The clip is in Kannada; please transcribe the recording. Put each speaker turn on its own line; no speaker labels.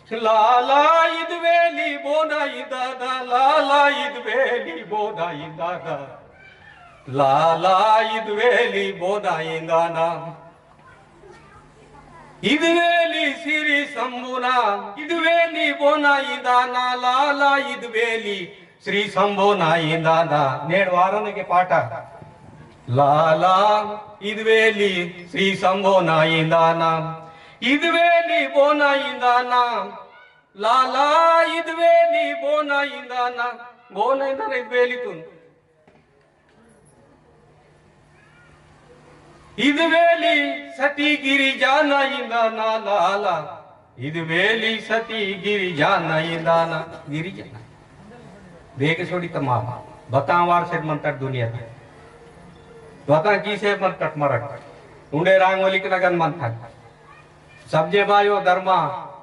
ಲಾಲಾ ಇದ್ವೇಲಿ ಬೋನ ಇದ್ದಾದ ಲಾಲಾ ಇದ್ವೇಲಿ ಬೋನ ಇದ್ದಾದ ಲಾಲಾ ಇದ್ವೇಲಿ ಬೋನ ಇಂದಾನ ಇದ್ವೇಲಿ ಸಿರಿ ಸಂಬುನ ಇದ್ವೇಲಿ ಬೋನ ಇಂದಾನ ಲಾಲಾ ಇದ್ವೇಲಿ ಶ್ರೀ ಸಂಬೋನ ಇಂದಾನ ನೇಡು ವಾರನಿಗೆ ಪಾಠ ಲಾಲಾ ಇದ್ವೇಲಿ ಶ್ರೀ ಸಂಬೋನ ಇಂದಾನ ಇದ್ವೇಲಿ ಬೋನ ಇಂದಾನ ಲಾಲಾ ಇದ್ವೇಲಿ ಬೋನ ಇಂದಾನ ಬೋನ ಇಂದಾನ ಇದ್ವೇಲಿತು ಇದ್ವೇಲಿ ಸತಿ ಗಿರಿಜಾನ ಇಂದಾನ ಲಾಲಾ ಇದ್ವೇಲಿ ಸತಿ ಗಿರಿಜಾನ ಇಂದಾನ ಗಿರಿಜಾನ देख छोड़ी तमाम बतावार से मन तक दुनिया था बता की से मन तक मरक उंडे रांगोली के लगन मन था सबजे बायो धर्मा